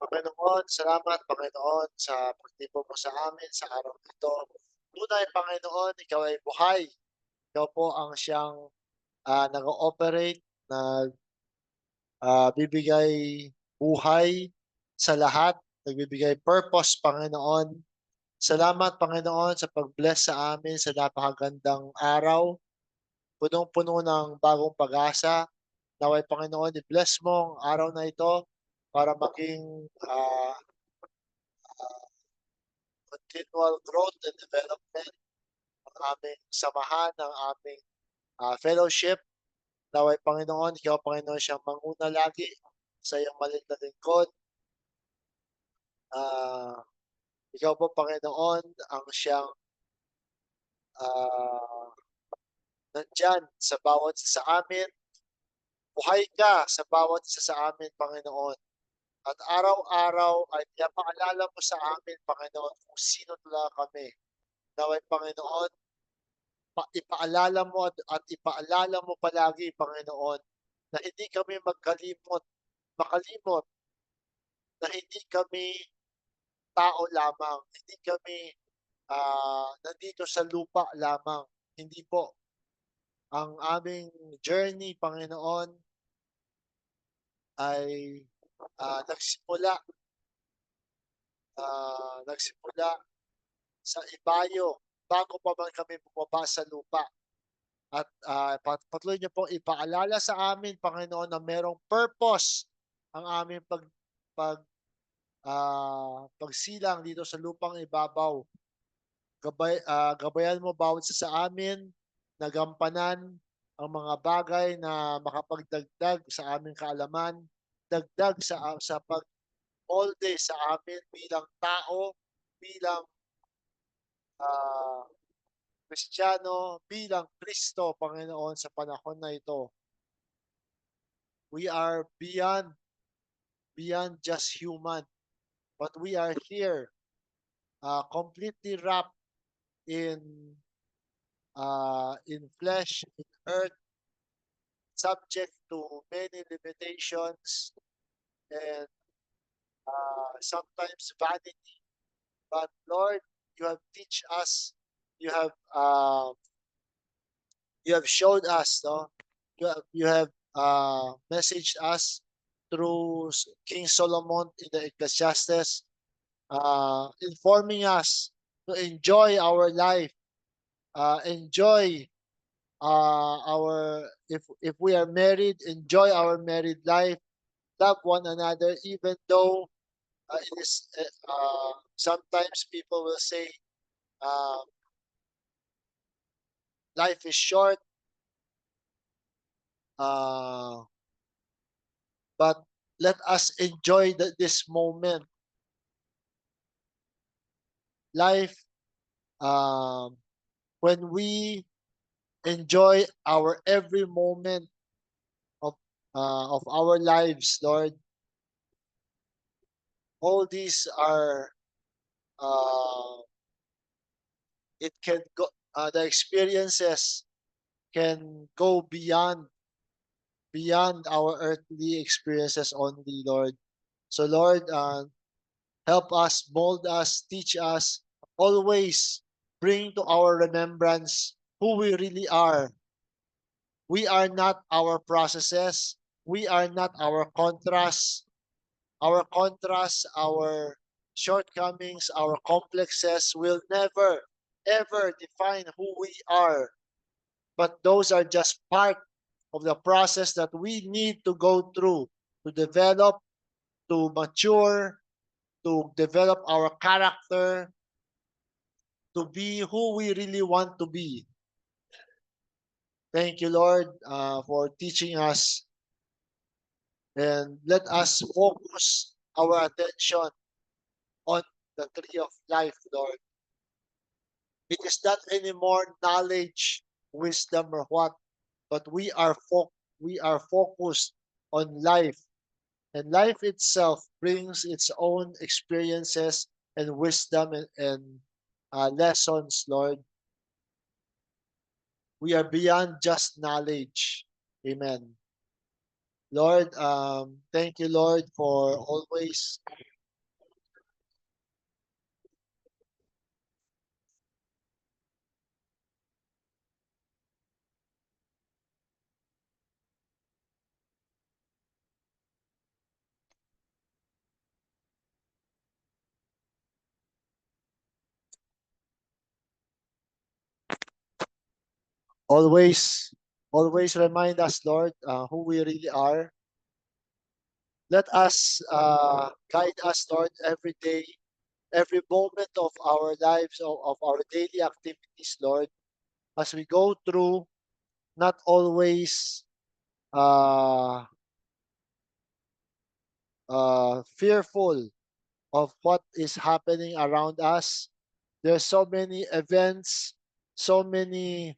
Panginoon, salamat Panginoon sa pagtipo mo sa amin sa araw na ito. Tunay Panginoon, ikaw ay buhay. Ikaw po ang siyang nag-ooperate, bibigay buhay sa lahat, nagbibigay purpose Panginoon. Salamat Panginoon sa pag-bless sa amin sa napakagandang araw, punong-puno ng bagong pag-asa. Naway Panginoon, i-bless mo ang araw na ito para maging continual growth and development ng aming samahan, ng aming fellowship. Naway Panginoon, ikaw Panginoon siyang manguna lagi sa iyong maliit na lingkod. Ah, ikaw po Panginoon ang siyang ah, nandyan sa bawat isa sa amin. Buhay ka sa bawat isa sa amin, Panginoon. At araw-araw ay pinapaalala mo sa amin, Panginoon, kung sino talaga kami. Naway Panginoon, ipaalala mo at ipaalala mo palagi, Panginoon, na hindi kami makalimot na hindi kami tao lamang, hindi kami nandito sa lupa lamang. Hindi po. Ang aming journey, Panginoon, ay nagsimula sa ibayo bago pa man kami bumaba sa lupa. At patuloy niyo pong ipaalala sa amin, Panginoon, na merong purpose ang aming pagsilang dito sa lupang ibabaw. Gabayan mo bawat isa sa amin na gampanan ang mga bagay na makapagdagdag sa aming kaalaman, dagdag sa pagmolde sa amin bilang tao, bilang ah, Kristiyano, bilang Kristo, Panginoon, sa panahon na ito. We are beyond just human, but we are here completely wrapped in in flesh, in earth, subject to many limitations and sometimes vanity. But Lord, you have teach us, you have uh, you have showed us, no? You have messaged us through King Solomon in the Ecclesiastes, informing us to enjoy our life, enjoy our if we are married, enjoy our married life, love one another, even though it is sometimes people will say uh, life is short, uh, but let us enjoy this moment. Life, um, when we enjoy our every moment of our lives, Lord, all these are uh, it can go. The experiences can go beyond our earthly experiences only, Lord. So, Lord, help us, mold us, teach us, always bring to our remembrance who we really are. We are not our processes. We are not our contrasts. Our contrasts, our shortcomings, our complexes will never, ever define who we are. But those are just part of the process that we need to go through to develop, to mature, to develop our character, to be who we really want to be. Thank you, Lord, for teaching us, and let us focus our attention on the tree of life, Lord. It is not anymore knowledge, wisdom, or what, but we are focused on life, and life itself brings its own experiences and wisdom and lessons, Lord. We are beyond just knowledge. Amen. Lord, thank you, Lord, for always Always, always remind us, Lord, who we really are. Let us guide us, Lord, every day, every moment of our lives, of our daily activities, Lord, as we go through, not always uh, fearful of what is happening around us. There's so many events, so many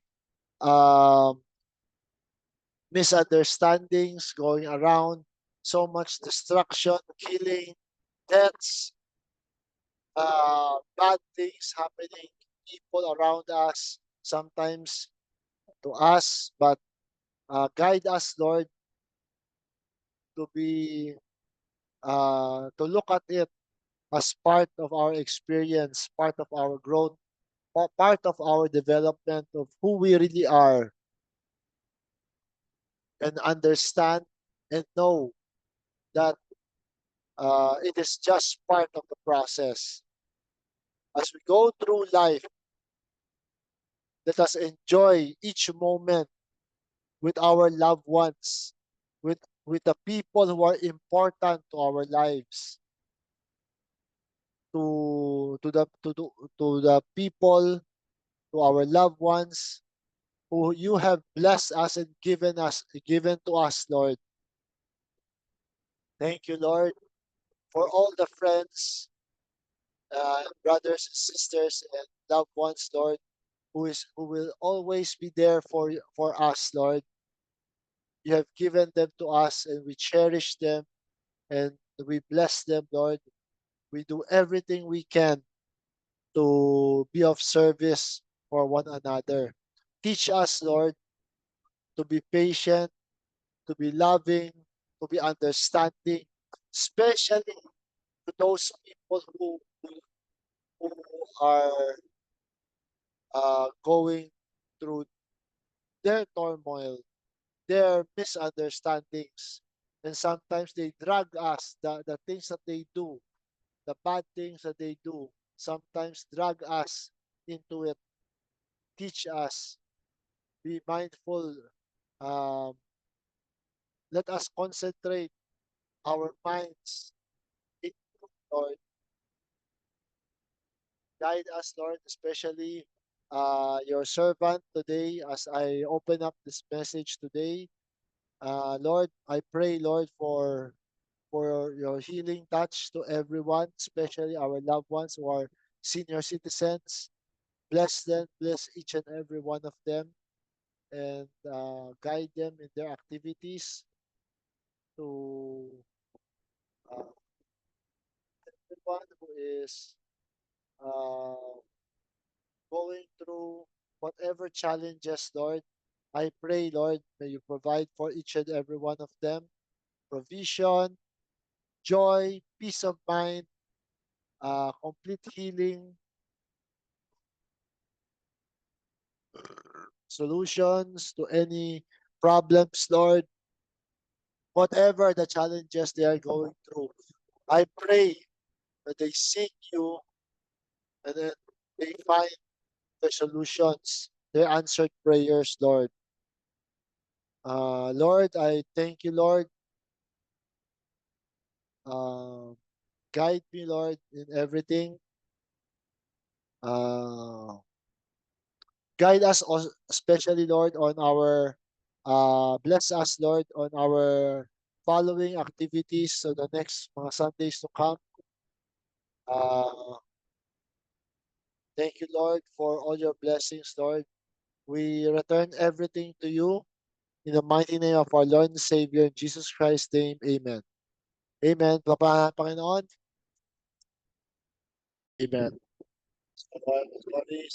um, misunderstandings going around, so much destruction, killing, deaths, bad things happening, people around us, sometimes to us, but guide us, Lord, to be to look at it as part of our experience, part of our growth, part of our development of who we really are, and understand and know that it is just part of the process. As we go through life, let us enjoy each moment with our loved ones, with the people who are important to our lives, to the people, to our loved ones who you have blessed us and given to us, Lord. Thank you, Lord, for all the friends, brothers and sisters, and loved ones, Lord, who will always be there for us, Lord. You have given them to us, and we cherish them and we bless them, Lord. We do everything we can to be of service for one another. Teach us, Lord, to be patient, to be loving, to be understanding, especially to those people who are going through their turmoil, their misunderstandings. And sometimes they drag us, the things that they do, the bad things that they do, sometimes drag us into it. Teach us, be mindful. Um, Let us concentrate our minds in you, Lord. Guide us, Lord, especially your servant today as I open up this message today. Lord, I pray, Lord, for your healing touch to everyone, especially our loved ones who are senior citizens. Bless them, bless each and every one of them, and guide them in their activities to everyone who is uh, going through whatever challenges, Lord. I pray, Lord, may you provide for each and every one of them provision, joy, peace of mind, complete healing, solutions to any problems, Lord, whatever the challenges they are going through. I pray that they seek you and then they find the solutions, their answered prayers, Lord. Lord, I thank you, Lord. Uh, Guide me, Lord, in everything. Uh, Guide us, especially, Lord, on our, bless us, Lord, on our following activities so the next mga Sundays to come. Uh, Thank you, Lord, for all your blessings, Lord. We return everything to you in the mighty name of our Lord and Savior, in Jesus Christ's name. Amen. Amen. Panginoon. Amen. So, sorry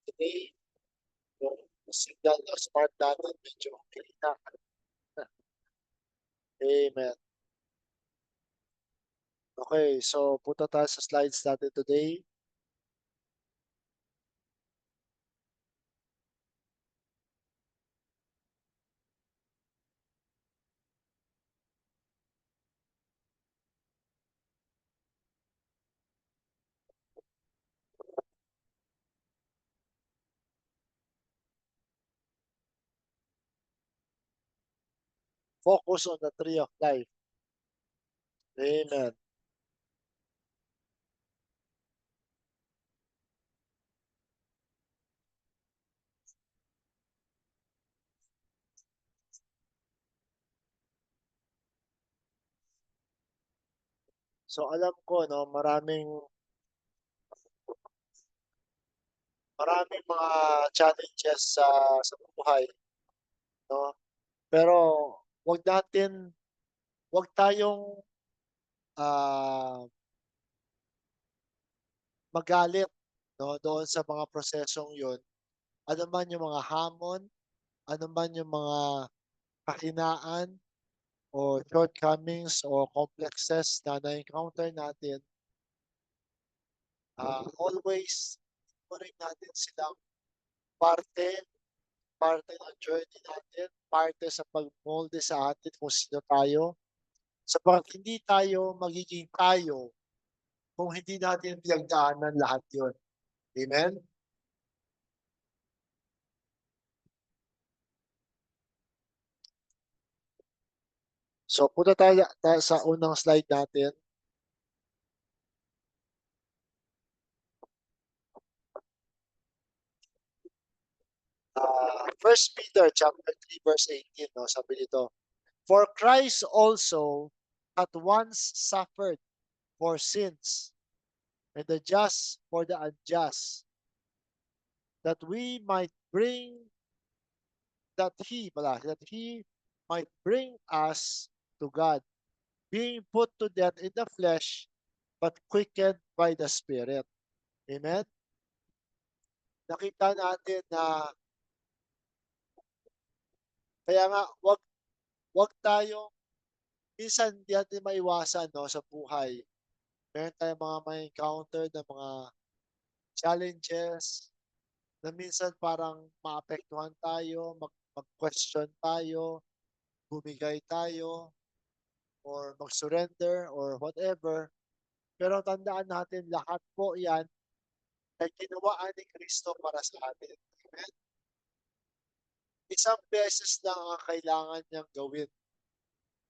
today, yung signal na smart natin, medyo okay na. Amen. Okay, so punta tayo sa slides natin today. focus on the tree of life. Amen. So alam ko, no, maraming mga challenges sa buhay, no? Pero wag natin, wag tayong magalit, no, doon sa mga prosesong 'yon. Ano man yung mga hamon, ano man yung mga kahinaan o shortcomings o complexes na na-encounter natin, always rin natin silang parte, parte ng journey natin, parte sa pagmolde sa atin kung sino tayo. Sapagkat hindi tayo magiging tayo kung hindi natin pinagdaanan lahat yon. Amen? So punta tayo sa unang slide natin. 1 Peter chapter 3 verse 18, no, sabi dito, "For Christ also at once suffered for sins, and the just for the unjust, that we might bring that he might bring us to God, being put to death in the flesh, but quickened by the Spirit." Amen? Nakita natin na kaya nga wag tayong minsan di natin maiwasan, no, sa buhay. Meron tayong mga ma-encounter na mga challenges na minsan parang maapektuhan tayo, mag-question tayo, bumigay tayo, or mag-surrender or whatever. Pero tandaan natin lahat po 'yan ay ginawaan ni Kristo para sa atin. Amen? Isang beses lang ang kailangan niyang gawin.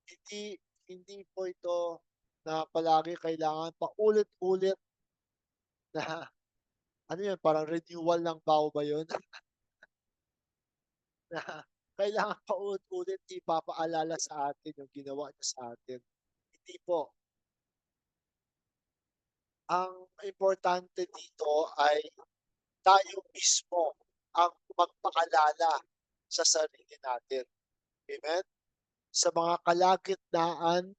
Hindi hindi po ito na palagi kailangan paulit-ulit na ano 'yun, parang renewal ng vow ba 'yun? Na kailangan paulit-ulit ipapaalala sa atin yung ginawa niya sa atin. Hindi po. Ang importante dito ay tayo mismo ang magpaalala sa sarili natin. Amen? Sa mga kalagitnaan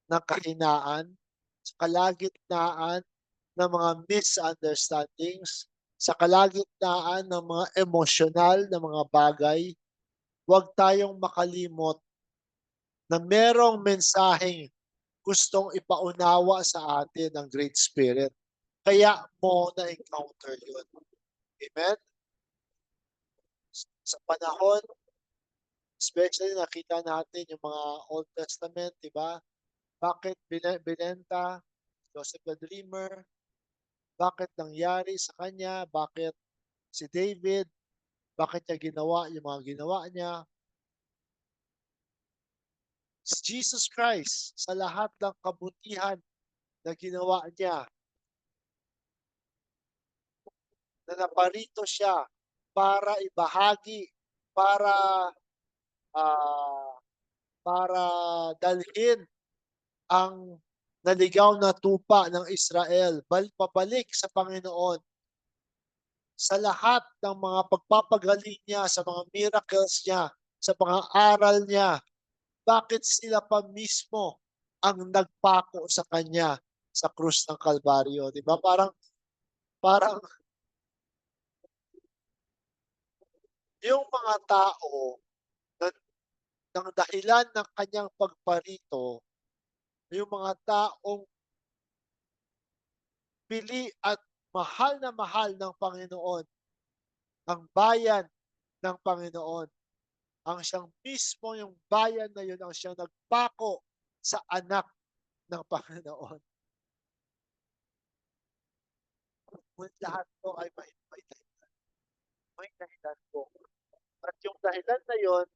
ng kahinaan, sa kalagitnaan ng mga misunderstandings, sa kalagitnaan ng mga emosyonal na mga bagay, huwag tayong makalimot na merong mensaheng gustong ipaunawa sa atin ng Great Spirit. Kaya mo na-encounter yun. Amen? Sa panahon, especially nakita natin yung mga Old Testament, di ba? Bakit binenta Joseph the Dreamer? Bakit nangyari sa kanya? Bakit si David? Bakit niya ginawa yung mga ginawa niya? Si Jesus Christ, sa lahat ng kabutihan na ginawa niya, na naparito siya para ibahagi, para ah, para dalhin ang naligaw na tupa ng Israel pabalik sa Panginoon. Sa lahat ng mga pagpapagaling niya, sa mga miracles niya, sa mga aral niya, bakit sila pa mismo ang nagpako sa kanya sa krus ng Kalbaryo, 'di ba? Parang parang yung mga tao na ng dahilan ng kanyang pagparito, yung mga taong pili at mahal ng Panginoon, ang bayan ng Panginoon, ang siyang mismo yung bayan na yun ang siyang nagpako sa anak ng Panginoon. Ngunit lahat po ay may dahilan po. At yung dahilan na yun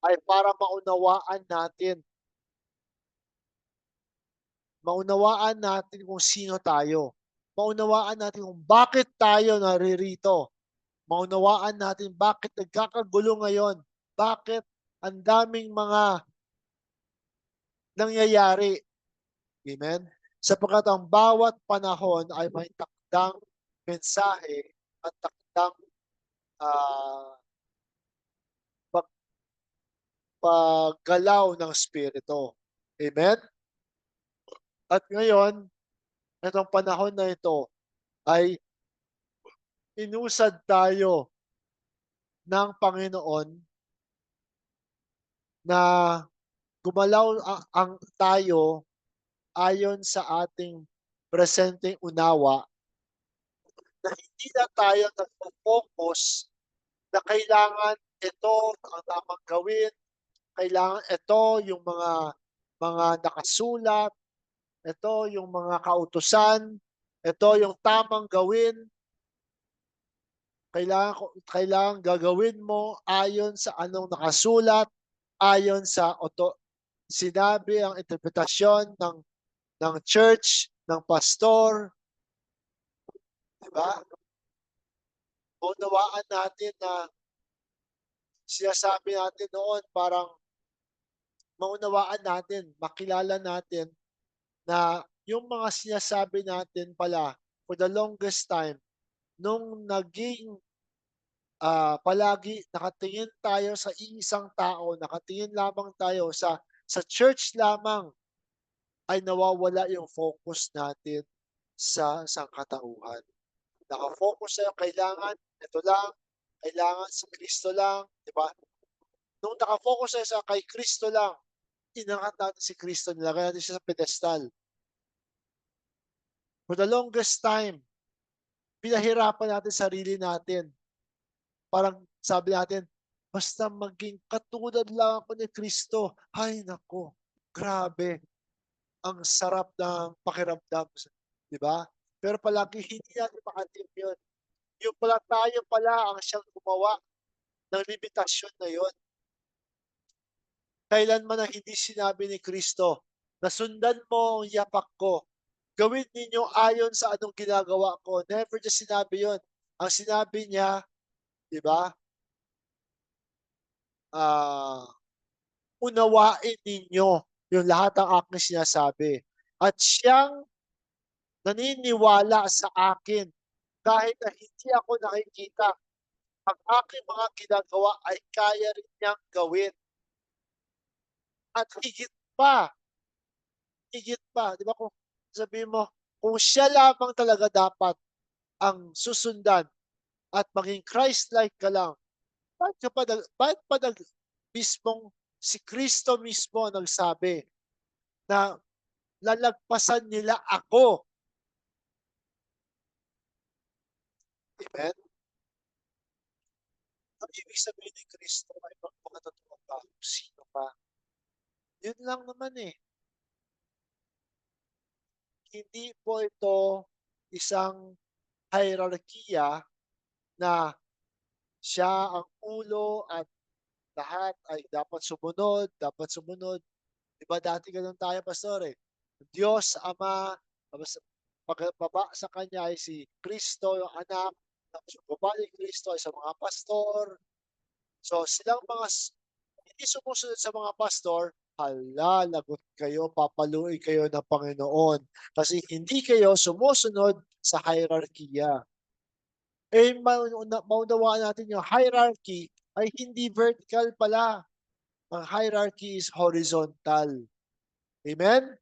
ay para maunawaan natin. Maunawaan natin kung sino tayo. Maunawaan natin kung bakit tayo naririto. Maunawaan natin bakit nagkakagulo ngayon. Bakit ang daming mga nangyayari. Amen? Sapagkat ang bawat panahon ay may takdang mensahe at takdang ah, paggalaw ng Espiritu. Amen? At ngayon, itong panahon na ito ay inusad tayo ng Panginoon na gumalaw ang tayo ayon sa ating presenteng unawa na hindi na tayo nagfo-focus na kailangan ito ang tamang gawin, kailangan ito yung mga nakasulat, ito yung mga kautusan, ito yung tamang gawin, kailangan gagawin mo ayon sa anong nakasulat, ayon sa sinabi ang interpretasyon ng church, ng pastor, 'di ba? Unawaan natin na sinasabi natin noon parang maunawaan natin, makilala natin na yung mga sinasabi natin pala for the longest time nung naging palagi nakatingin tayo sa iisang tao, nakatingin lamang tayo sa church lamang ay nawawala yung focus natin sa sangkatauhan. Naka-focus tayo kailangan ito lang, kailangan si Kristo lang, 'di ba? Nung naka-focus tayo sa kay Kristo lang, inangat natin si Kristo, nilagay natin siya sa pedestal. For the longest time, pinahirapan natin sarili natin. Parang sabi natin, basta maging katulad lang ako ni Kristo. Ay nako, grabe, ang sarap ng pakiramdam, 'di ba? Pero palagi hindi natin maka-achieve 'yun. Yung pala tayo pala ang siyang gumawa ng limitasyon na 'yun. Kailanman ang hindi sinabi ni Kristo na sundan mo ang yapak ko. Gawin ninyo ayon sa anong ginagawa ko. Never niya sinabi 'yun. Ang sinabi niya, 'di ba? Ah, unawain ninyo yung lahat ng aking sinasabi. At siyang naniniwala sa akin kahit na hindi ako nakikita. Ang aking mga ginagawa ay kaya rin niyang gawin. At higit pa, 'di ba kung sabihin mo, kung siya lamang talaga dapat ang susundan at maging Christ-like ka lang, bakit pa mismong si Kristo mismo ang nagsabi na lalagpasan nila ako. Amen? Ang ibig sabihin ni Kristo ay magpakatotoo ka kung sino ka. Yun lang naman eh. Hindi po ito isang hierarkiya na siya ang ulo at lahat ay dapat sumunod, dapat sumunod. 'Di ba dati gano'n tayo pastor, eh. Diyos Ama, tapos pagbaba sa kanya ay si Kristo yung anak, tapos yung baba ni Kristo ay sa mga pastor. So silang mga hindi sumusunod sa mga pastor, hala, lagot kayo, papaluin kayo ng Panginoon. Kasi hindi kayo sumusunod sa hierarkiya. Eh, maunawaan natin yung hierarchy ay hindi vertical pala. Ang hierarchy is horizontal. Amen?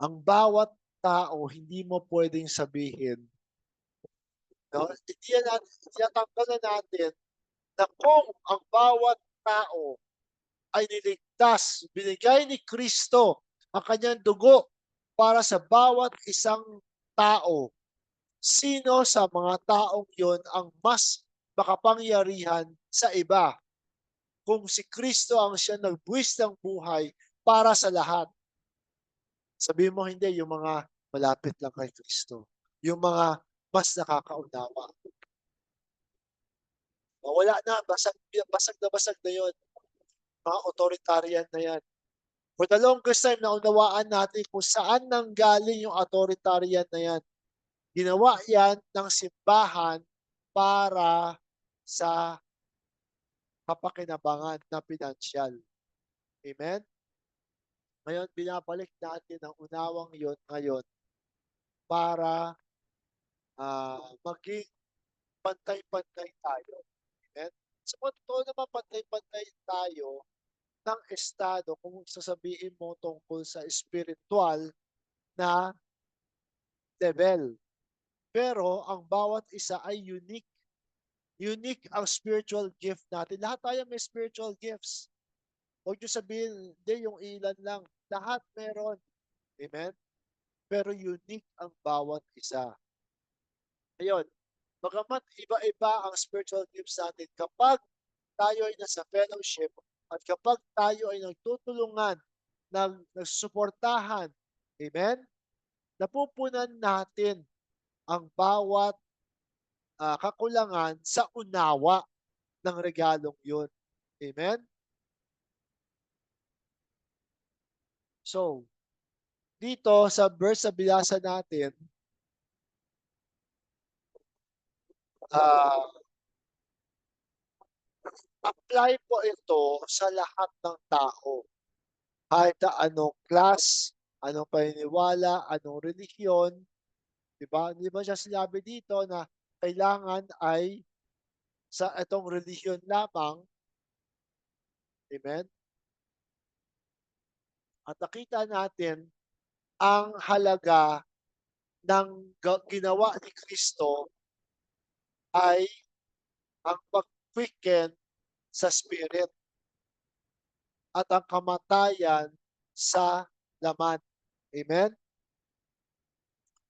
Ang bawat tao, hindi mo pwedeng sabihin, no? Tinatanggal na natin na kung ang bawat tao ay niligtas, binigay ni Kristo ang kanyang dugo para sa bawat isang tao, sino sa mga taong yon ang mas makapangyarihan sa iba? Kung si Kristo ang siya nagbuwis ng buhay para sa lahat. Sabihin mo hindi, yung mga malapit lang kay Kristo. Yung mga mas nakakaunawa. Wala na, basag na yun. mga authoritarian na yan. For the longest time, naunawaan natin kung saan nanggaling yung authoritarian na yan. Ginawa yan ng simbahan para sa kapakinabangan na pinansyal. Amen? Ngayon, binabalik natin ang unawang yon ngayon para maging pantay-pantay tayo. Amen? So, kung totoo naman pantay-pantay tayo ng estado kung sasabihin mo tungkol sa spiritual na level. Pero ang bawat isa ay unique. Unique ang spiritual gift natin. Lahat tayo may spiritual gifts. Huwag nyo sabihin, hindi, yung ilan lang. Lahat meron. Amen? Pero unique ang bawat isa. Ayun, bagamat iba-iba ang spiritual gifts natin, kapag tayo ay nasa fellowship at kapag tayo ay nagtutulungan, nagsusuportahan, amen? Napupunan natin ang bawat kakulangan sa unawa ng regalong yun. Amen? So, dito sa verse na binasa natin, apply po ito sa lahat ng tao. Kahit na anong class, anong paniniwala, anong relihiyon, di ba? Di ba siya sinabi dito na kailangan ay sa itong relihiyon lamang, amen? At nakita natin ang halaga ng ginawa ni Kristo ay ang pag-quicken sa spirit at ang kamatayan sa laman. Amen?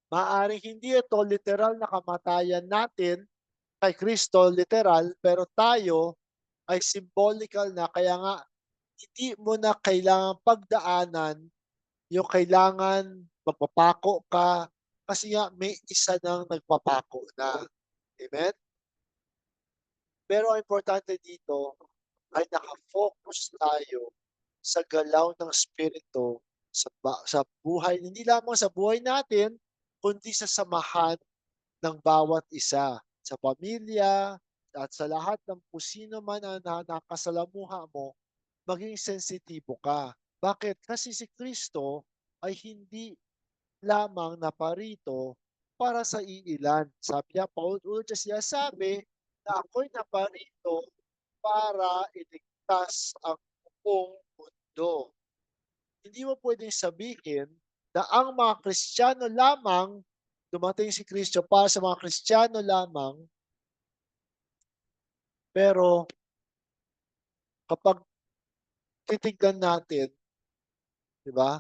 Maaring hindi ito literal na kamatayan natin kay Kristo, literal, pero tayo ay symbolical na. Kaya nga, hindi mo na kailangan pagdaanan yung kailangan magpapako ka kasi nga may isa nang nagpapako na. Amen? Pero ang importante dito ay nakafocus tayo sa galaw ng Espiritu sa buhay, hindi lamang sa buhay natin, kundi sa samahan ng bawat isa, sa pamilya, at sa lahat ng kung sino man na nakasalamuha mo, maging sensitibo ka. Bakit? Kasi si Kristo ay hindi lamang naparito para sa iilan. Sabi niya, paulit-ulit siya sabi na ako'y naparito para iligtas ang buong mundo. Hindi mo pwedeng sabihin na ang mga Kristiyano lamang, dumating si Kristo para sa mga Kristiyano lamang, pero kapag titignan natin, di ba,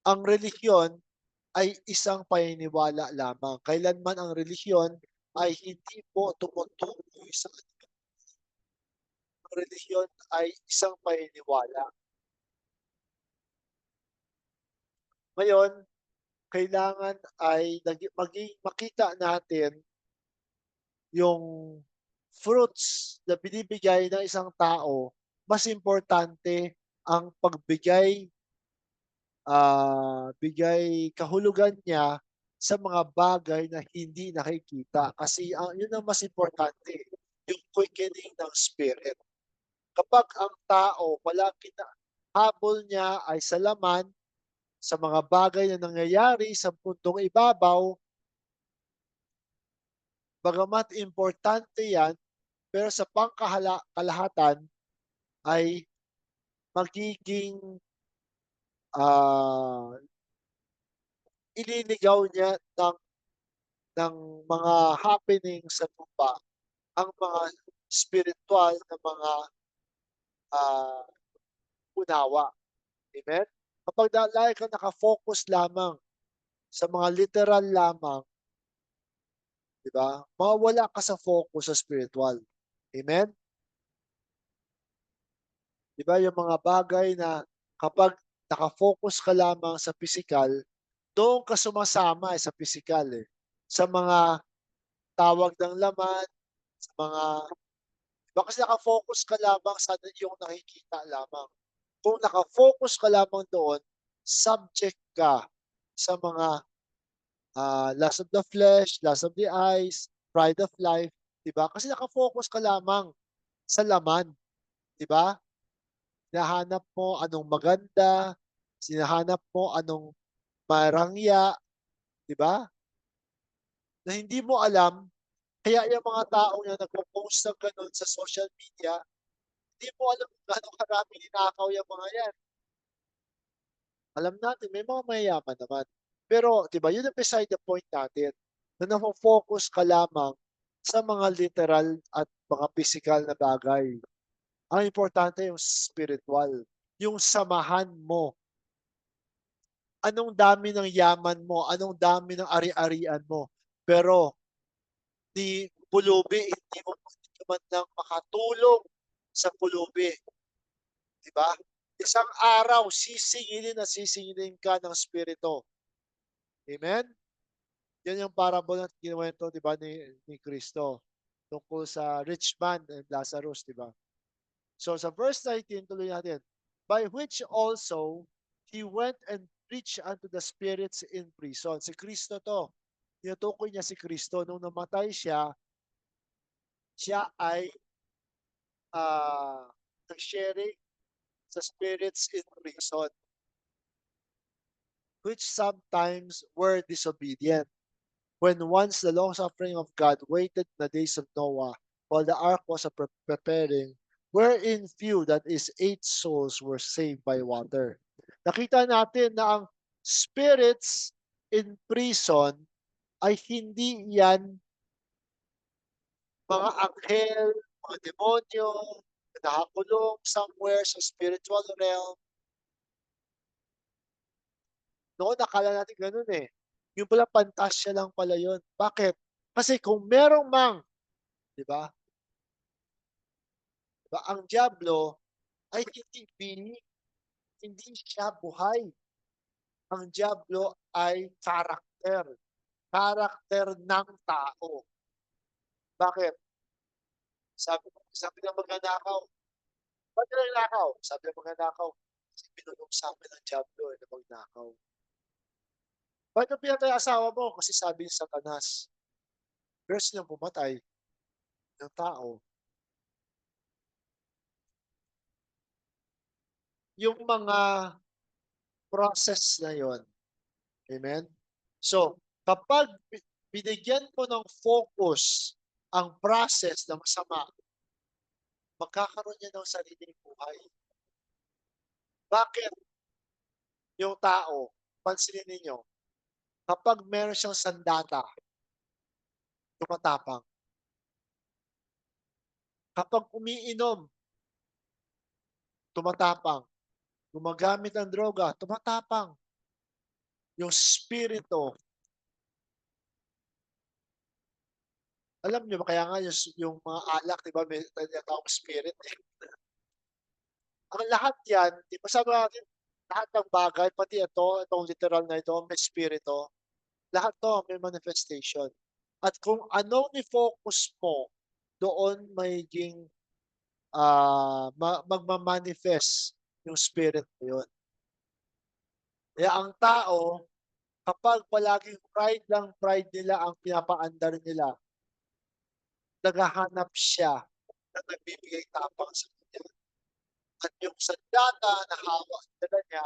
ang relihiyon ay isang paniniwala lamang. Kailanman ang relihiyon ay hindi po tumutukoy sa ang relihiyon ay isang paniniwala. Ngayon, kailangan ay maging makita natin yung fruits na binibigay ng isang tao. Mas importante ang pagbigay bigay kahulugan niya sa mga bagay na hindi nakikita. Kasi yun ang mas importante, yung quickening ng spirit. Kapag ang tao palagi na habol niya ay sa laman, sa mga bagay na nangyayari sa puntong ibabaw, bagamat importante yan, pero sa pangkalahatan ay magiging uh, ililigaw niya ng mga happening sa lupa ang mga spiritual na mga uh, unawa. Amen? Kapag lagi ka nakafocus lamang sa mga literal lamang, di ba? Mawala ka sa focus sa spiritual. Amen? Di ba yung mga bagay na kapag nakafocus ka lamang sa physical, doon ka sumasama sa physical eh. Sa mga tawag ng laman, sa mga Baka kasi naka-focus ka lamang sa iyong nakikita lamang. Kung naka-focus ka lamang doon, subject ka sa mga lust of the flesh, lust of the eyes, pride of life, 'di ba? Kasi naka-focus ka lamang sa laman, 'di ba? Hinahanap mo anong maganda, hinahanap mo anong marangya, 'di ba? Na hindi mo alam, kaya yung mga tao na nagpo-post ng gano'n sa social media, hindi mo alam kung gaano karaming ninakaw yang mga 'yan. Alam natin may mga mayayaman naman. Pero 'di ba, yun ang beside the point natin, na nafo-focus ka lamang sa mga literal at mga pisikal na bagay. Ang importante yung spiritual, yung samahan mo. Anong dami ng yaman mo, anong dami ng ari-arian mo, pero di pulubi, hindi man lang makatulong sa pulubi, 'di ba? Isang araw sisingilin at sisingilin ka ng Espiritu. Amen? Yan yung parable na kinuwento, 'di ba, ni Kristo tungkol sa rich man and Lazarus, 'di ba? So sa verse 19 tuloy natin, by which also he went and preached unto the spirits in prison. Si Kristo 'to. Tinutukoy niya si Kristo nung namatay siya, siya ay nag-sharing sa spirits in prison, which sometimes were disobedient. When once the long suffering of God waited in the days of Noah, while the ark was preparing, wherein few, that is, 8 souls, were saved by water. Nakita natin na ang spirits in prison ay hindi yan mga anghel, mga demonyo, na nakakulong somewhere sa spiritual realm. Noon akala natin ganun eh. Yung pala pantasya lang pala yun. Bakit? Kasi kung merong mang, 'di ba? Ang diablo ay hindi being, hindi siya buhay. Ang diablo ay karakter, karakter ng tao. Bakit? Sabi ng magnanakaw, "Ba't ka nagnakaw?" Sabi ng magnanakaw, "Kasi binulong sa'min ng diablo, eh, na magnakaw." "Ba't niyo pinatay ang asawa mo?" Kasi sabi ni Satanas. Pero sinong pumatay? Ng tao. Yung mga process na yon, amen? So, kapag binigyan mo ng focus ang process na masama, magkakaroon yan ng sariling buhay. Bakit yung tao, pansinin ninyo, kapag meron siyang sandata, tumatapang. Kapag umiinom, tumatapang. Gumagamit ng droga, tumatapang. Yung spirito, alam niyo ba, kaya nga yung mga alak, di ba, may tinatawag spirit eh. Ang lahat yan, di ba sabi natin, lahat ng bagay, pati itong literal na ito, may spirito, lahat 'to may manifestation. At kung anong i-focus mo, doon magiging, magma-manifest yung spirit na yun. Kaya ang tao, kapag palaging pride lang pride nila ang pinapaandar nila, naghahanap siya na nagbibigay tapang sa kanya. At yung sandata na hawak dala niya,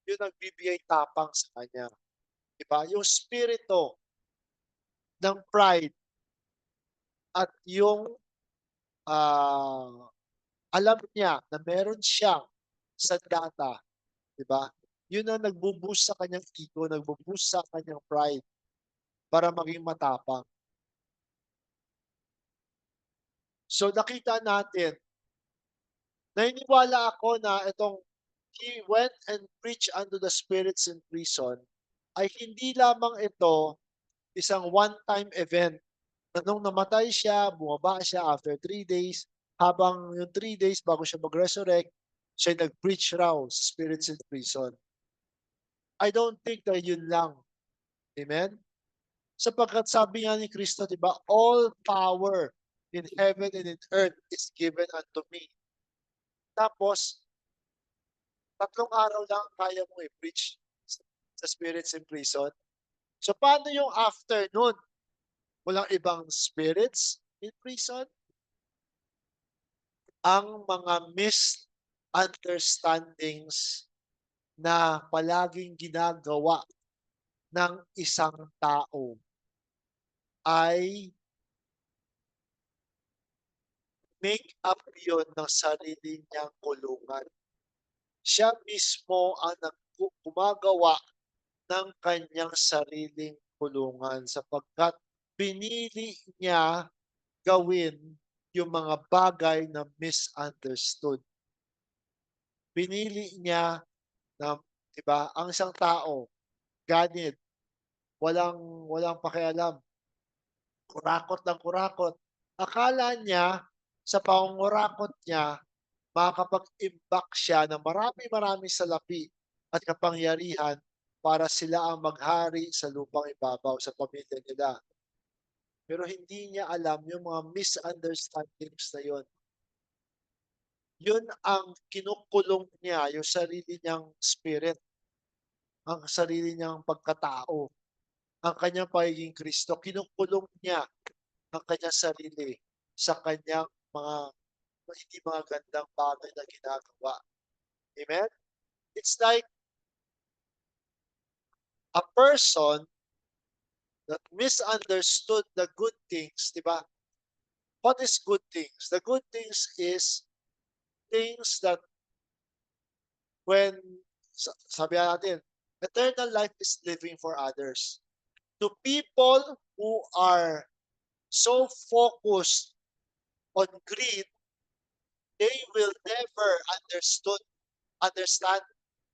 yung nagbibigay tapang sa kanya. 'Di ba? Yung spirito ng pride at yung, alam niya na meron siyang sandata, 'di ba? Yun ang nagbo-boost sa kanyang ego, nagbo-boost sa kanyang pride para maging matapang. So nakita natin, naniniwala ako na itong he went and preached unto the spirits in prison ay hindi lamang ito isang one-time event na nung namatay siya, bumaba siya after 3 days, habang yung 3 days bago siya mag-resurrect, siya nag-preach raw sa spirits in prison. I don't think na yun lang. Amen? Sapagkat sabi nga ni Kristo, di ba, all power. in heaven and in earth is given unto me. Tapos, 3 araw lang kaya mo i-preach sa spirits in prison. So, paano yung after nun? Walang ibang spirits in prison? Ang mga misunderstandings na palaging ginagawa ng isang tao ay make up yon ng sarili niyang kulungan. Siya mismo ang gumagawa ng kanyang sariling kulungan sapagkat pinili niya gawin yung mga bagay na misunderstood. Pinili niya na, 'di ba, ang isang tao, ganid, walang pakialam, kurakot ng kurakot. Akala niya sa pangungurakot niya makakapag-imbak siya ng marami-marami salapi at kapangyarihan para sila ang maghari sa lupang ibabaw sa pamilya nila. Pero hindi niya alam yung mga misunderstandings na yon. Yun ang kinukulong niya, yung sarili niyang spirit, ang sarili niyang pagkatao, ang kanyang pagiging Kristo. Kinukulong niya ang kanyang sarili sa kanyang mga hindi magagandang bagay na ginagawa. Amen? It's like a person that misunderstood the good things, di ba? What is good things? The good things is things that when, sabi natin, eternal life is living for others. To people who are so focused on greed, they will never understand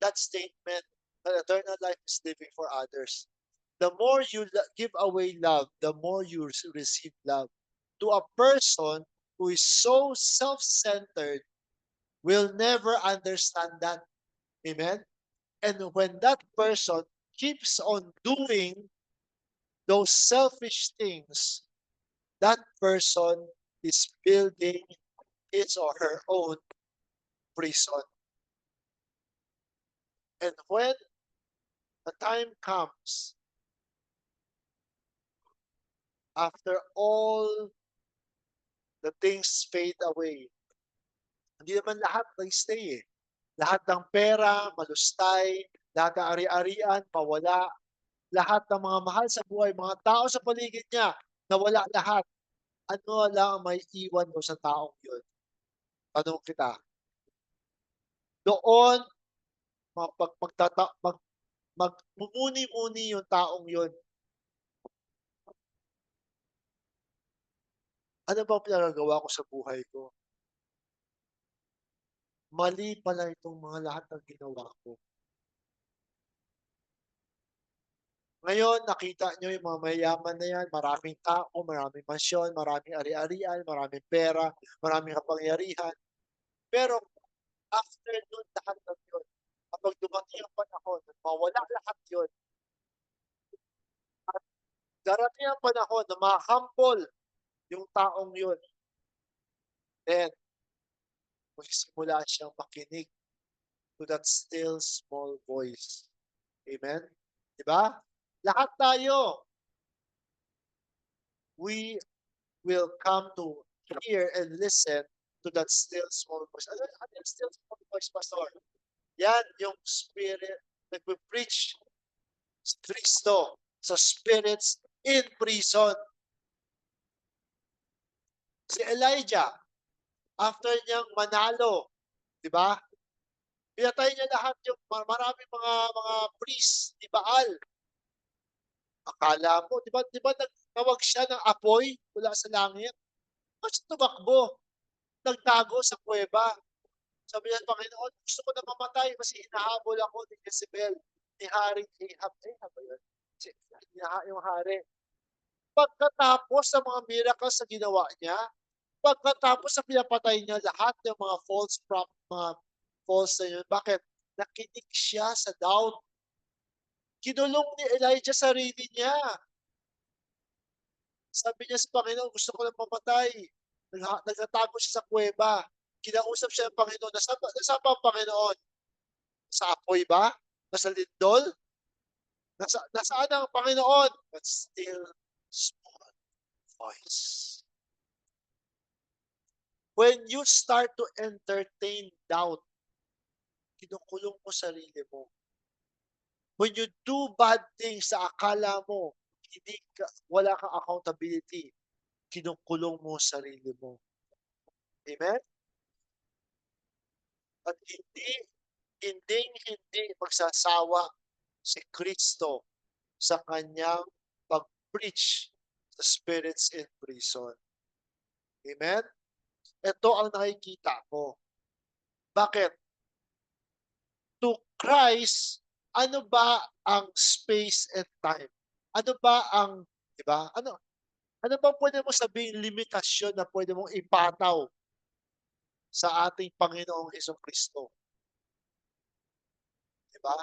that statement that eternal life is living for others. The more you give away love, the more you receive love. To a person who is so self-centered will never understand that. Amen? And when that person keeps on doing those selfish things, that person is building his or her own prison. And when the time comes, after all the things fade away, hindi naman lahat nag-stay eh. Lahat ng pera, malustay, lahat ng ari-arian, mawala. Lahat ng mga mahal sa buhay, mga tao sa paligid niya, nawala lahat. Ano lang ang may iwan mo sa taong yun? Tanong kita. Doon, magmumuni-muni yung taong yun. Ano ba pinagagawa ko sa buhay ko? Mali pala itong mga lahat ng ginawa ko. Ngayon, nakita nyo yung mga mayayaman na yan, maraming tao, maraming mansyon, maraming ari-arian, maraming pera, maraming kapangyarihan. Pero after nun, lahat ng yun, kapag dumating ang panahon, mawala lahat yun, at darating ang panahon na makahampol yung taong yun, then magsisimula siyang makinig to that still small voice. Amen? Diba? Lahat tayo, we will come to hear and listen to that still small voice. Ano yung still small voice, Pastor? Yan yung spirit, nagpe-preach Kristo sa spirits in prison. Si Elijah, after niyang manalo, di ba? Pinatay niya lahat yung maraming mga priests ni Baal. Akala mo, di ba nagtawag siya ng apoy mula sa langit? Mas tumakbo, nagtago sa kuweba. Sabi niya, Panginoon, gusto ko na mamatay kasi hinahabol ako ni Jezebel, ni Haring Ahab. Ahab ba yun? Yung hari. Pagkatapos ng mga miracles na ginawa niya, pagkatapos na pinapatay niya lahat ng mga mga false na yun, bakit? Nakinig siya sa doubt. Kinulong ni Elijah sarili niya. Sabi niya sa Panginoon, gusto ko lang mamatay. Nagtatago siya sa kuweba. Kinausap siya ng Panginoon. Nasaan ba ang Panginoon? Sa apoy ba? Nasa lindol? Nasaan ang Panginoon? But still small voice. When you start to entertain doubt, kinukulong mo sarili mo. When you do bad things sa akala mo, wala kang accountability, kinukulong mo sarili mo. Amen? At hindi magsasawa si Kristo sa kanyang pag-preach sa spirits in prison. Amen? Ito ang nakikita ko. Bakit? To Christ, ano ba ang space and time? Ano ba ang, di ba? Ano ba pwede mo sabing limitasyon na pwede mong ipataw sa ating Panginoong Hesukristo? Di ba?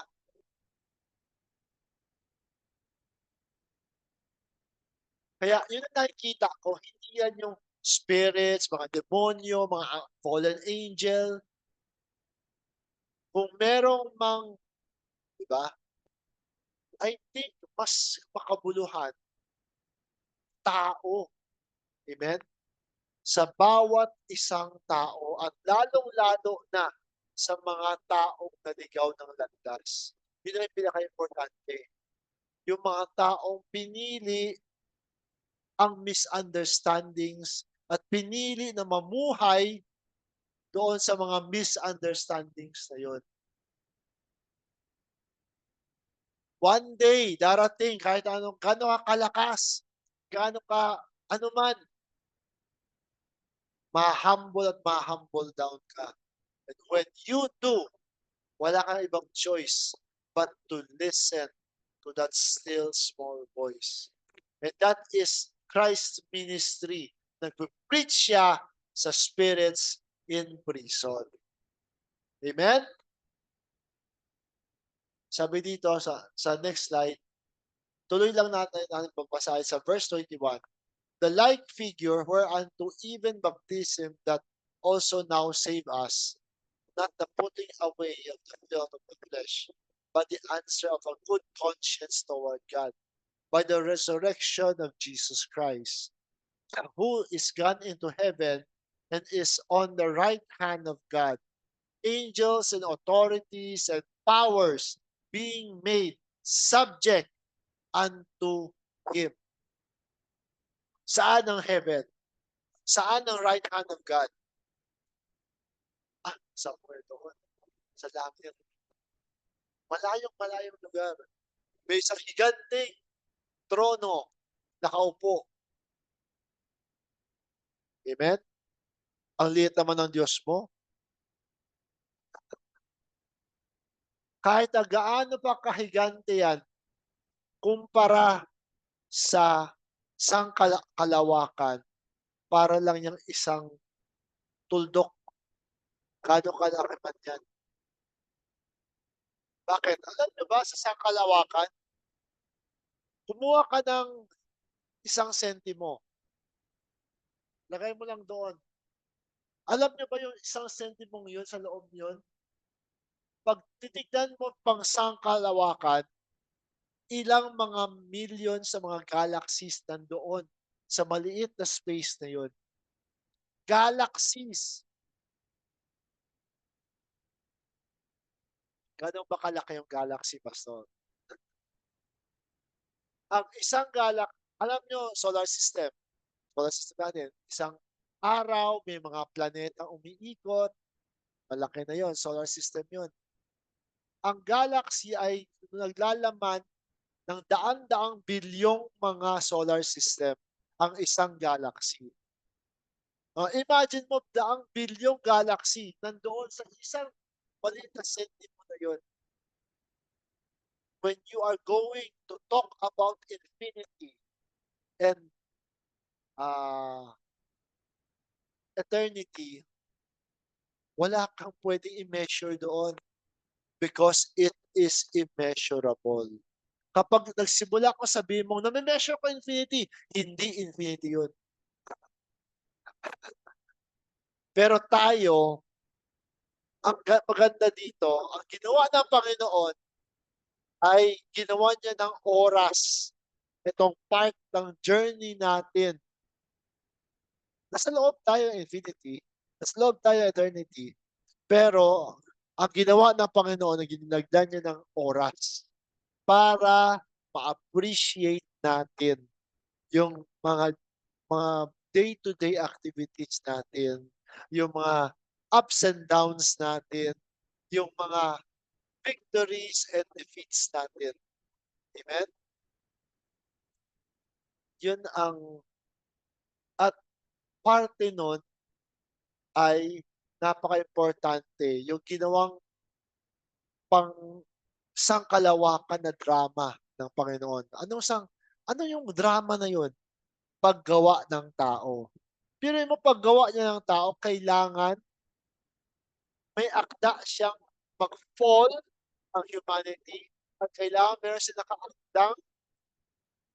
Kaya yun ang nakikita ko, hindi yan yung spirits, mga demonyo, mga fallen angel. Kung merong mang, di ba? I think mas makabuluhan tao. Amen? Sa bawat isang tao at lalong-lalo na sa mga taong naligaw ng landas. Yun ang pinaka-importante. Yung mga taong pinili ang misunderstandings at pinili na mamuhay doon sa mga misunderstandings na yun. One day, darating kahit anong, gaano ka kalakas, gaano ka, ano man, ma-humble at ma-humble down ka. And when you do, wala kang ibang choice but to listen to that still small voice. And that is Christ's ministry. Nag-preach siya sa spirits in prison. Amen? Sabi dito sa next slide, tuloy lang natin pagbasahin sa verse 21. The like figure whereunto even baptism that also now save us, not the putting away of the filth of the flesh, but the answer of a good conscience toward God, by the resurrection of Jesus Christ, who is gone into heaven and is on the right hand of God, angels and authorities and powers being made subject unto Him. Saan ang heaven? Saan ang right hand of God? Somewhere doon. Sa langit. Malayong lugar. May isang higanting trono nakaupo. Amen? Ang liit naman ng Diyos mo. Kahit na gaano pa kahigante yan, kumpara sa kalawakan, para lang yung isang tuldok. Gaano kalaki man yan. Bakit? Alam niyo ba sa kalawakan, kumuha ka ng isang sentimo. Lagay mo lang doon. Alam niyo ba yung isang sentimong yun sa loob yun? Pag titignan mo pang sangkalawakan, ilang mga milyon sa mga galaxies nandoon sa maliit na space na yun. Galaxies. Gano'n ba kalaki yung galaxy, Pastor? Ang isang alam nyo, solar system. Solar system natin, isang araw, may mga planetang umiikot. Malaki na yon, solar system yon. Ang galaxy ay naglalaman ng daan-daang bilyong mga solar system ang isang galaxy. Imagine mo, daang bilyong galaxy nandoon sa isang maliit na sentimo na yun. When you are going to talk about infinity and eternity, wala kang pwedeng i-measure doon because it is immeasurable. Kapag nagsimula ko sabihin mong na-measure ko infinity, hindi infinity yun. Pero tayo, ang maganda dito, ang ginawa ng Panginoon ay ginawa niya ng oras. Itong part ng journey natin. Nasa loob tayo ng infinity, nasa loob tayo ng eternity, pero ang ginawa ng Panginoon ay ginilagdan niya ng oras para ma-appreciate natin yung mga day-to-day activities natin, yung mga ups and downs natin, yung mga victories and defeats natin. Amen? Yun ang at parte nun ay napaka-importante yung ginawang pang sangkalawakan na drama ng Panginoon. Ano yung drama na yun? Paggawa ng tao. Biruin mo paggawa niya ng tao, kailangan may akda siyang mag-fall ang humanity at kailangan meron siyang nakaakdang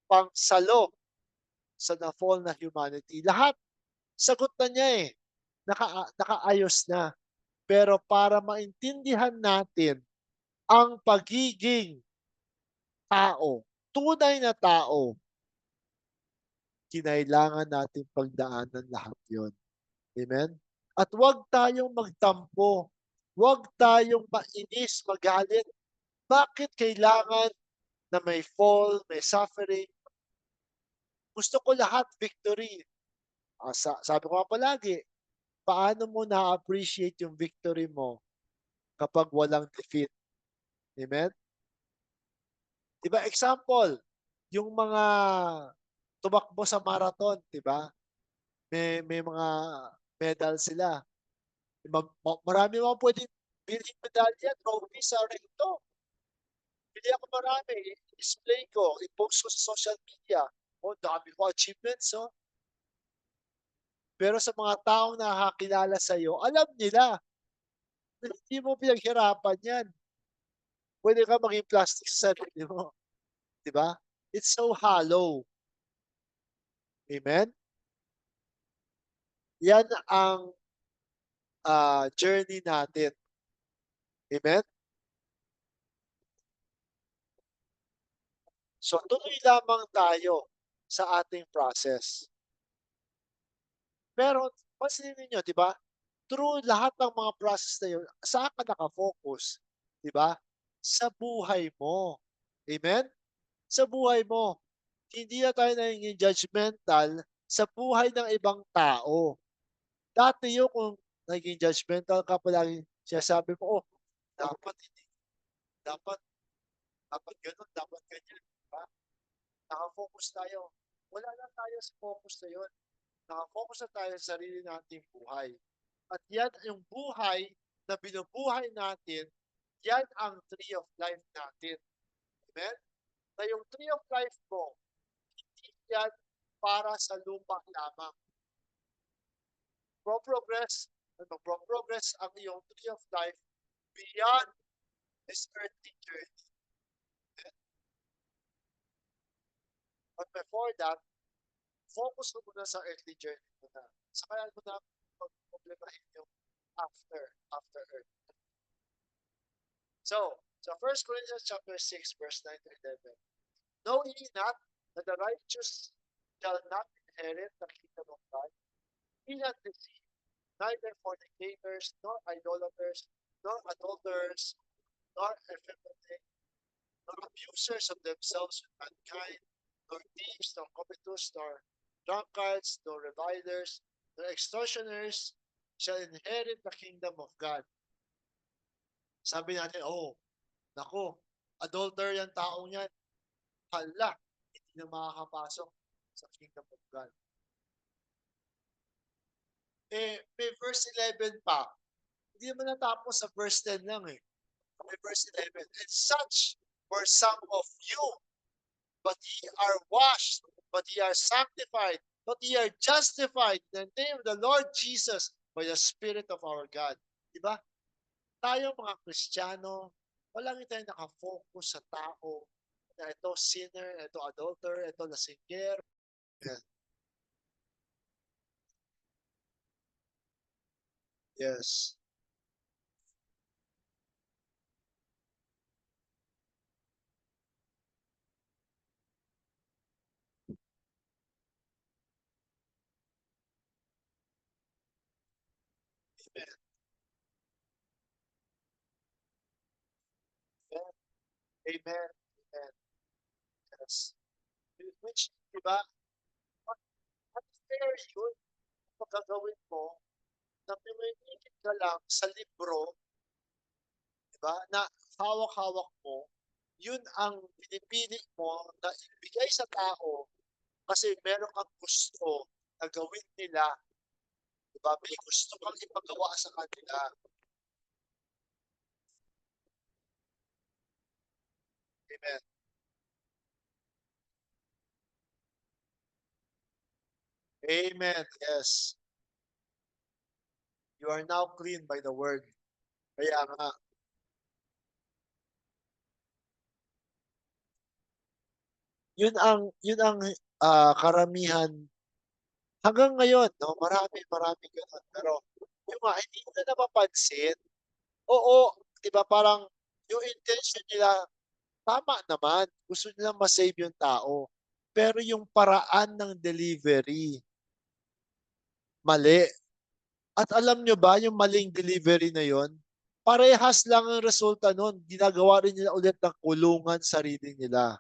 pangsalo sa na-fall na humanity. Lahat sagot na niya eh. Nakaayos na. Pero para maintindihan natin ang pagiging tao, tunay na tao, kinailangan natin pagdaanan lahat yon. Amen? At huwag tayong magtampo. Huwag tayong mainis, magalit. Bakit kailangan na may fall, may suffering? Gusto ko lahat victory. Sabi ko nga palagi, paano mo na-appreciate yung victory mo kapag walang defeat? Amen? Diba, example, yung mga tumakbo sa marathon, diba? May mga medal sila. Marami mga pwedeng bilhin medalya, trophy sa recto. Bili ako marami, i-display ko, i-post ko sa social media. Oh, dami ko achievements, oh. Pero sa mga taong nakakilala sa'yo, alam nila na hindi mo pinaghirapan yan. Pwede ka maging plastic sa sarili mo. Di ba? It's so hollow. Amen? Yan ang journey natin. Amen? So, tuloy lamang tayo sa ating process. Pero, pansinin ninyo, di ba? Through lahat ng mga process na yun, saan ka nakafocus? Di ba? Sa buhay mo. Amen? Sa buhay mo. Hindi na tayo naging judgmental sa buhay ng ibang tao. Dati yung kung naging judgmental ka palagi, sinasabi mo, oh, dapat hindi, dapat, dapat ganun, dapat ganyan. Diba? Nakafocus tayo. Wala na tayo sa focus na yun. Nakafocus na tayo sa sarili nating buhay. At yan yung buhay na binubuhay natin, yan ang tree of life natin. Amen? Na yung tree of life mo, hindi yan para sa lupa lamang. Progress ang iyong tree of life beyond this earthly journey. But before that, focus mo muna sa earthly journey mo na. Kaya mo na problemahin yung after earth. So 1 Corinthians chapter 6, verse 9 to 11. Know ye not that the righteous shall not inherit the kingdom of God? Be not deceived, neither fornicators, nor idolaters, nor adulterers, nor effeminate, nor abusers of themselves with mankind, nor thieves, nor covetous, nor drunkards, nor revilers, nor extortioners shall inherit the kingdom of God. Sabi natin, oh, naku, adulterer yung taong yan. Hala, hindi na makakapasok sa kingdom of God. May verse 11 pa. Hindi naman natapos sa verse 10 lang eh. May verse 11. And such were some of you, but ye are washed, but ye are sanctified, but ye are justified in the name of the Lord Jesus by the Spirit of our God. Diba? Tayo mga Kristiyano, walang tayo nakafocus sa tao na ito sinner, ito adulterer, ito lasinggero. Yes. Amen. Amen. Amen. Amen. Yes. Which, di ba, unfair yun kung gagawin mo na pumimili ka lang sa libro, di ba, na hawak-hawak mo, yun ang pinipili mo na ibigay sa tao kasi meron kang gusto na gawin nila, di ba? May gusto kang ipagawa sa kanila. Amen. Amen. Yes. You are now clean by the word. Kaya nga, yun ang karamihan hanggang ngayon, no? Marami gano'n. Pero yung nga, hindi nila napapansin. Oo, 'di ba parang yung intention nila tama naman, gusto nilang ma-save yung tao. Pero yung paraan ng delivery, mali. At alam nyo ba yung maling delivery na yon, parehas lang ang resulta nun, ginagawa rin nila ulit ng kulungan sarili nila.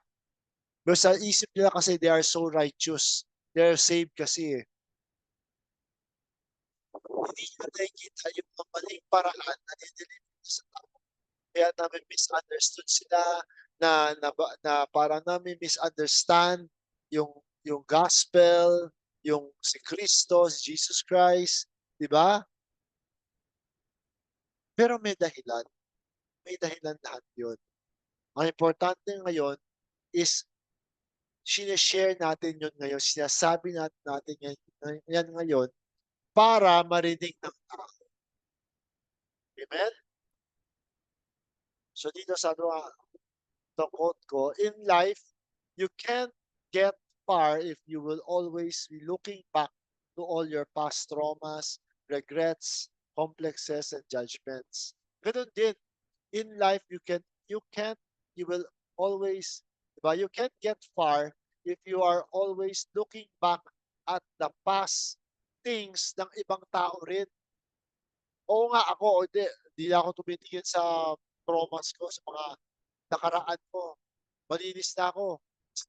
Pero sa isip nila kasi they are so righteous, they are saved kasi eh. Hindi nila nakikita yung mga maling paraan na dineliver sa tao. Kaya namin misunderstood sila, na parang namin misunderstand yung gospel, yung si Kristo, si Jesus Christ, 'di ba? Pero may dahilan lahat 'yun. Ang importante ngayon is shine-share natin 'yun ngayon, sinasabi natin yan ngayon para marinig ng tao. Amen? So dito sa ano, the quote ko, in life, you can't get far if you will always be looking back to all your past traumas, regrets, complexes, and judgments. Ganun din, in life, you will always, diba, you can't get far if you are always looking back at the past things ng ibang tao rin. Oo nga ako, o di ako tumitingin sa traumas ko, sa mga nakaraan ko. Malinis na ako.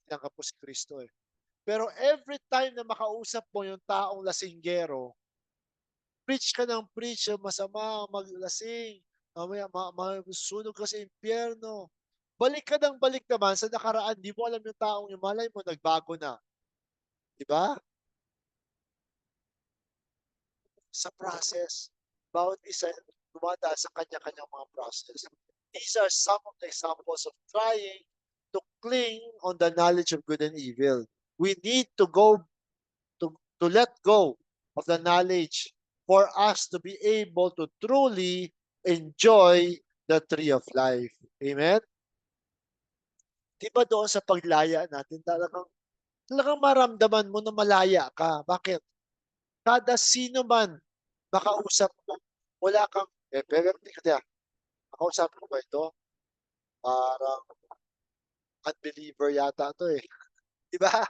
Tinanggap ko si Kristo eh. Pero every time na makausap mo yung taong lasinggero, preach ka ng preach, masama, maglasing, mamaya masusunog ka sa impyerno. Balik ka ng balik naman sa nakaraan, di mo alam yung taong yung malay mo, nagbago na. Di ba? Sa process. Bawat isa dumadaan sa kanya-kanyang mga process. These are some of the examples of trying to cling on the knowledge of good and evil. We need to go to let go of the knowledge for us to be able to truly enjoy the tree of life. Amen? Di ba doon sa paglaya natin, talagang maramdaman mo na malaya ka. Bakit? Kada sino man makausap mo, wala kang, pero kaya, makausap ko ba ito? Parang unbeliever yata to eh. Di ba?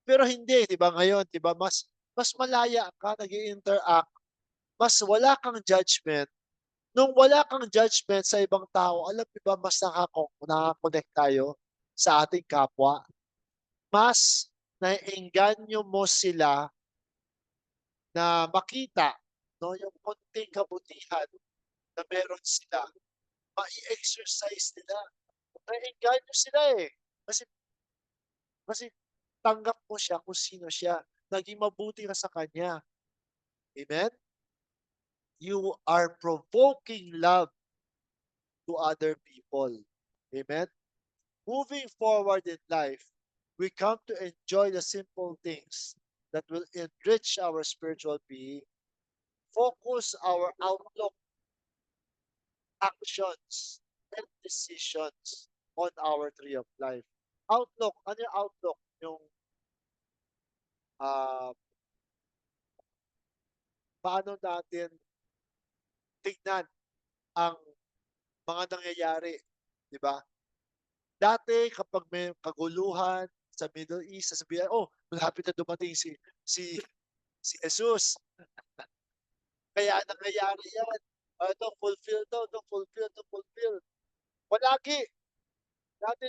Pero hindi, di ba ngayon, di ba, mas malaya ka, nag interact, mas wala kang judgment. Nung wala kang judgment sa ibang tao, alam mo ba, mas nakakonect tayo sa ating kapwa. Mas naiengganyo mo sila na makita, no, yung konting kabutihan na meron sila. Ma-exercise nila. Naiengganyo sila eh. Kasi, kasi tanggap mo siya kung sino siya. Naging mabuti ka sa kanya. Amen? You are provoking love to other people. Amen? Moving forward in life, we come to enjoy the simple things that will enrich our spiritual being, focus our outlook, actions, and decisions on our tree of life. Outlook, ano yung outlook? Yung uh, paano natin tignan ang mga nangyayari, di ba? Dati kapag may kaguluhan sa Middle East, sasabihin, oh, malapit na dumating si si Jesus. Kaya nangyayari yan. Ito, fulfill to fulfill, to fulfill. Palagi, dati,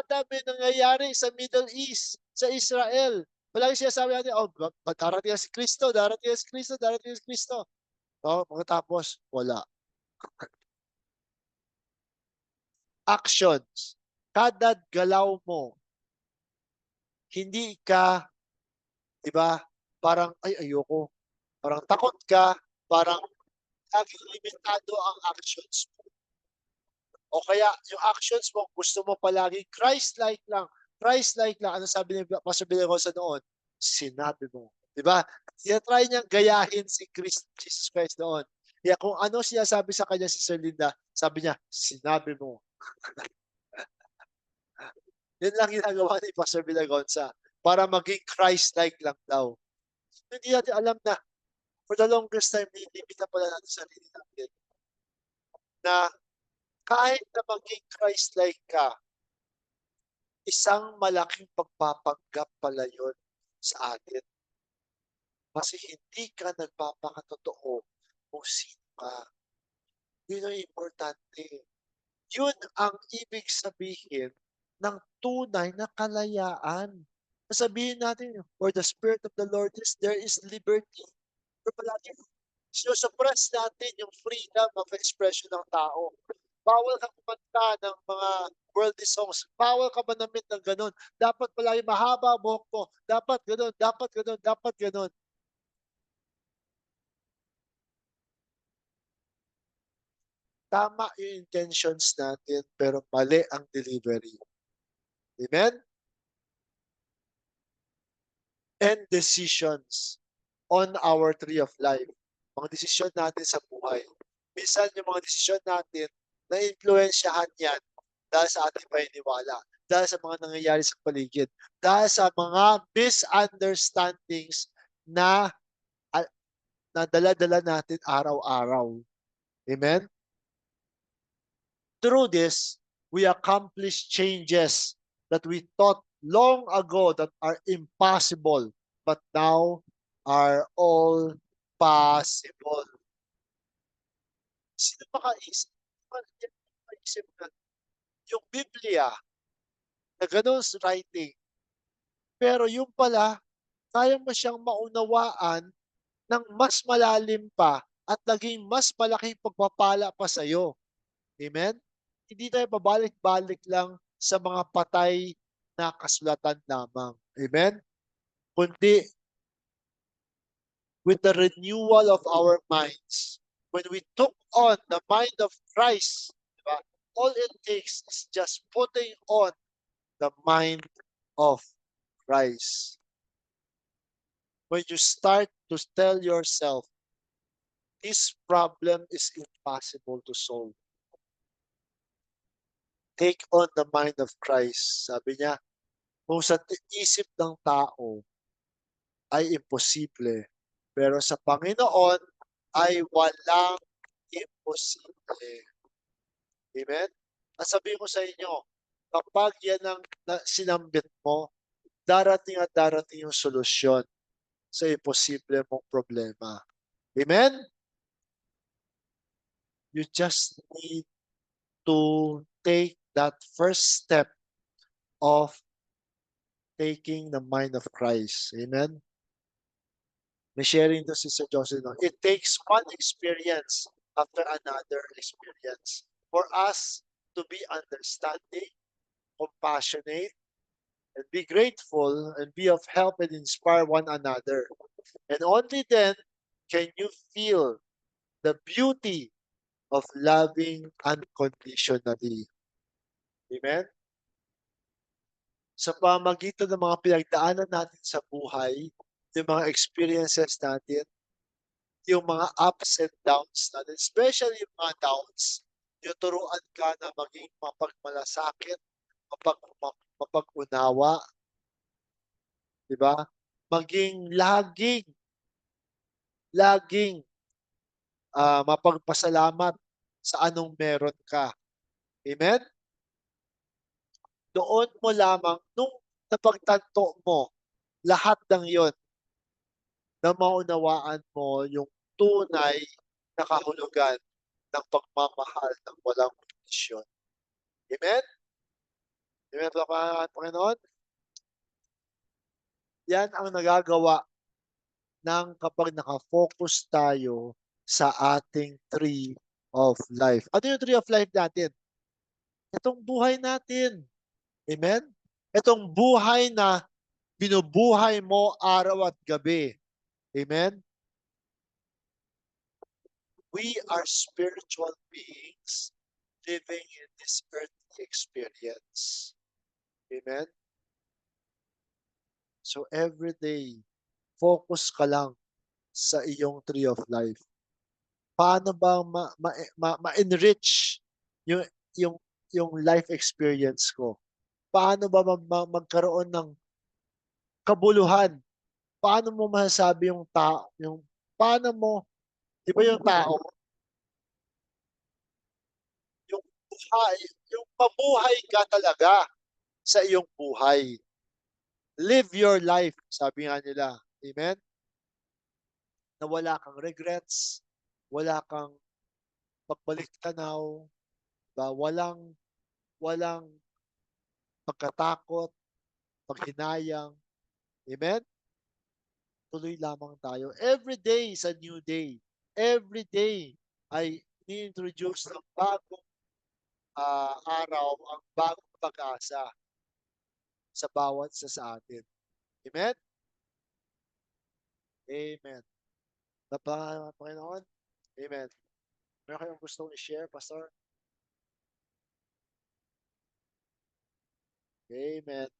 dami nangyayari sa Middle East, sa Israel. Palagi sinasabi natin, oh, darating na si Kristo, darating na si Kristo, darating na si Kristo. Oh, pagkatapos, wala. Actions. Kada galaw mo, hindi ka, di ba, parang, ay, ayoko. Parang takot ka, parang laging limitado ang actions mo. O kaya yung actions mo, gusto mo palagi Christ-like lang. Christ-like lang. Ano sabi ni Pastor Villarosa noon? Sinabi mo. Di ba? Try niyang gayahin si Jesus Christ noon. Kaya kung ano siya sabi sa kanya si Sir Linda, sabi niya, sinabi mo. Yan lang ginagawa ni Pastor Villagonsa para maging Christ-like lang daw. Hindi natin alam na for the longest time, nilimitan pala natin sarili natin na kahit na maging Christ-like ka, isang malaking pagpapanggap pala yun sa atin. Kasi hindi ka nagpapakatotoo kung sino ka. Yun ang importante. Yun ang ibig sabihin ng tunay na kalayaan. Sabihin natin, where the Spirit of the Lord is, there is liberty. Pero palagi, sinusuppress natin yung freedom of expression ng tao. Bawal ka kumanta ng mga worldly songs. Bawal ka manamit ng ganun. Dapat palagi mahaba buhok mo. Dapat ganun, dapat ganun, dapat ganun. Tama yung intentions natin, pero mali ang delivery. Amen? And decisions on our tree of life. Mga desisyon natin sa buhay. Minsan yung mga desisyon natin, na-influensyahan yan dahil sa ating paniniwala, dahil sa mga nangyayari sa paligid, dahil sa mga misunderstandings na na dala-dala natin araw-araw. Amen? Through this, we accomplish changes that we thought long ago that are impossible, but now are all possible. Sino makaisip? Makaisip na yung Biblia na ganun writing. Pero yung pala, kaya mo siyang maunawaan ng mas malalim pa at naging mas malaking pagpapala pa sa iyo. Amen? Hindi tayo pabalik-balik lang sa mga patay na kasulatan lamang. Amen? Kundi with the renewal of our minds, when we took on the mind of Christ, diba? All it takes is just putting on the mind of Christ. When you start to tell yourself, this problem is impossible to solve. Take on the mind of Christ. Sabi niya, kung sa isip ng tao ay imposible, pero sa Panginoon ay walang imposible. Amen? At sabihin ko sa inyo, kapag yan ang sinambit mo, darating at darating yung solusyon sa imposible mong problema. Amen? You just need to take that first step of taking the mind of Christ. Amen? May sharing to Sister Jocelyn. No? It takes one experience after another experience for us to be understanding, compassionate, and be grateful and be of help and inspire one another. And only then can you feel the beauty of loving unconditionally. Amen? Sa pamagitan ng mga pinagdaanan natin sa buhay, yung mga experiences natin, yung mga ups and downs natin, especially yung mga downs, tuturuan ka na maging mapagmalasakit, mapag-unawa, di ba? Maging laging mapagpasalamat sa anong meron ka. Amen? Doon mo lamang nung napagtanto mo lahat ng yon na maunawaan mo yung tunay na kahulugan ng pagmamahal ng walang kondisyon. Amen? Amen ba Panginoon? Yan ang nagagawa ng kapag naka-focus tayo sa ating tree of life. Ano yung tree of life natin? Itong buhay natin. Amen? Itong buhay na binubuhay mo araw at gabi. Amen? We are spiritual beings living in this earthly experience. Amen? So every day, focus ka lang sa iyong tree of life. Paano ba ma-enrich yung yung yung life experience ko? Paano ba magkaroon ng kabuluhan? Paano mo masasabi yung paano mo, 'di ba yung tao, yung buhay, yung mabuhay ka talaga sa iyong buhay. Live your life, sabi nga nila. Amen? Na wala kang regrets, wala kang pagbalik-tanaw, ba walang walang pagkatakot, paghinayang. Amen? Tuloy lamang tayo. Every day is a new day. Every day ay ni-introduce ng bagong araw, ang bagong pag-asa sa bawat isa sa atin. Amen? Amen. Panginoon? Amen. Meron kayong gustong i-share, Pastor? Amen.